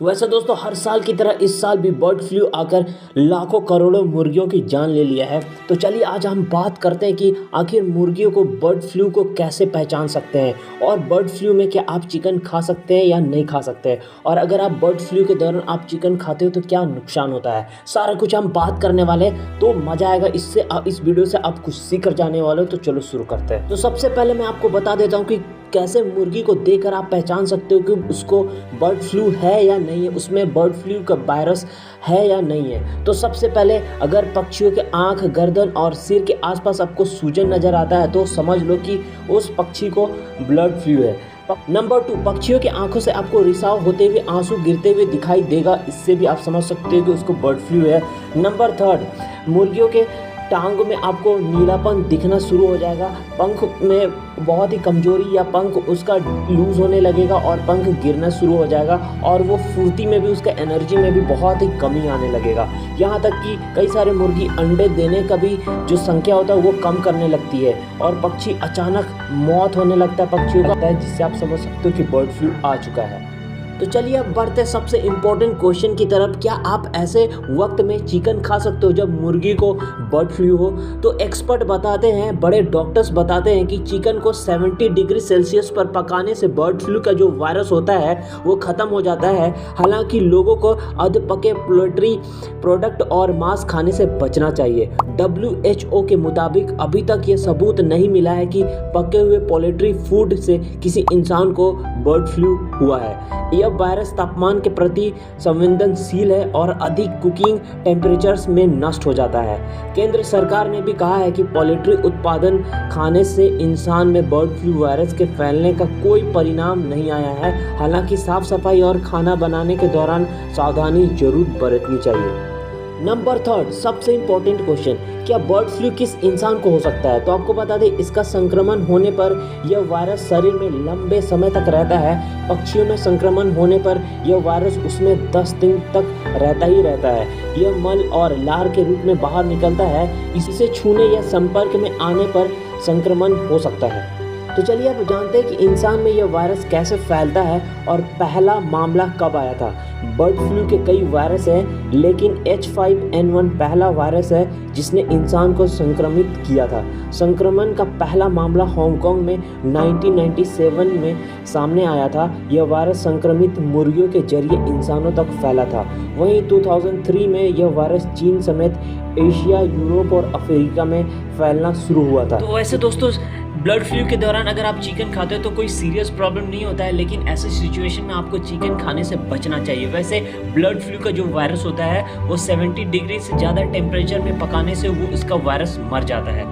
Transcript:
वैसे दोस्तों हर साल की तरह इस साल भी बर्ड फ्लू आकर लाखों करोड़ों मुर्गियों की जान ले लिया है। तो चलिए आज हम बात करते हैं कि आखिर मुर्गियों को बर्ड फ्लू को कैसे पहचान सकते हैं और बर्ड फ्लू में क्या आप चिकन खा सकते हैं या नहीं खा सकते हैं, और अगर आप बर्ड फ्लू के दौरान आप चिकन खाते हो तो क्या नुकसान होता है। सारा कुछ हम बात करने वाले हैं, तो मज़ा आएगा। इस वीडियो से आप कुछ सीख कर जाने वाले हो। तो चलो शुरू करते हैं। तो सबसे पहले मैं आपको बता देता हूँ कि कैसे मुर्गी को देखकर आप पहचान सकते हो कि उसको बर्ड फ्लू है या नहीं है, उसमें बर्ड फ्लू का वायरस है या नहीं है। तो सबसे पहले अगर पक्षियों के आंख, गर्दन और सिर के आसपास आपको सूजन नज़र आता है तो समझ लो कि उस पक्षी को बर्ड फ्लू है। नंबर 2, पक्षियों की आंखों से आपको रिसाव होते हुए आंसू गिरते हुए दिखाई देगा, इससे भी आप समझ सकते हो कि उसको बर्ड फ्लू है। नंबर 3, मुर्गियों के टांग में आपको नीलापन दिखना शुरू हो जाएगा, पंख में बहुत ही कमजोरी या पंख उसका लूज होने लगेगा और पंख गिरना शुरू हो जाएगा, और वो फुर्ती में भी, उसका एनर्जी में भी बहुत ही कमी आने लगेगा। यहाँ तक कि कई सारे मुर्गी अंडे देने का भी जो संख्या होता है वो कम करने लगती है, और पक्षी अचानक मौत होने लगता है पक्षियों का, जिससे आप समझ सकते हो कि बर्ड फ्लू आ चुका है। तो चलिए अब बढ़ते हैं सबसे इम्पोर्टेंट क्वेश्चन की तरफ। क्या आप ऐसे वक्त में चिकन खा सकते हो जब मुर्गी को बर्ड फ्लू हो? तो एक्सपर्ट बताते हैं, बड़े डॉक्टर्स बताते हैं कि चिकन को 70 डिग्री सेल्सियस पर पकाने से बर्ड फ्लू का जो वायरस होता है वो ख़त्म हो जाता है। हालांकि लोगों को अध पके पोल्ट्री प्रोडक्ट और मांस खाने से बचना चाहिए। WHO के मुताबिक अभी तक ये सबूत नहीं मिला है कि पके हुए पोल्ट्री फूड से किसी इंसान को बर्ड फ्लू हुआ है। यह वायरस तापमान के प्रति संवेदनशील है और अधिक कुकिंग टेम्परेचर्स में नष्ट हो जाता है। केंद्र सरकार ने भी कहा है कि पोल्ट्री उत्पादन खाने से इंसान में बर्ड फ्लू वायरस के फैलने का कोई परिणाम नहीं आया है। हालांकि साफ सफाई और खाना बनाने के दौरान सावधानी जरूर बरतनी चाहिए। नंबर 3, सबसे इम्पोर्टेंट क्वेश्चन, क्या बर्ड फ्लू किस इंसान को हो सकता है? तो आपको बता दें, इसका संक्रमण होने पर यह वायरस शरीर में लंबे समय तक रहता है। पक्षियों में संक्रमण होने पर यह वायरस उसमें 10 दिन तक रहता ही रहता है। यह मल और लार के रूप में बाहर निकलता है। इसे छूने या संपर्क में आने पर संक्रमण हो सकता है। तो चलिए अब जानते हैं कि इंसान में यह वायरस कैसे फैलता है और पहला मामला कब आया था। बर्ड फ्लू के कई वायरस हैं, लेकिन H5N1 पहला वायरस है जिसने इंसान को संक्रमित किया था। संक्रमण का पहला मामला हांगकांग में 1997 में सामने आया था। यह वायरस संक्रमित मुर्गियों के जरिए इंसानों तक फैला था। वहीं 2003 में यह वायरस चीन समेत एशिया, यूरोप और अफ्रीका में फैलना शुरू हुआ था। तो वैसे दोस्तों ब्लड फ्लू के दौरान अगर आप चिकन खाते हो तो कोई सीरियस प्रॉब्लम नहीं होता है, लेकिन ऐसे सिचुएशन में आपको चिकन खाने से बचना चाहिए। वैसे ब्लड फ्लू का जो वायरस होता है वो 70 डिग्री से ज़्यादा टेम्परेचर में पकाने से वो इसका वायरस मर जाता है।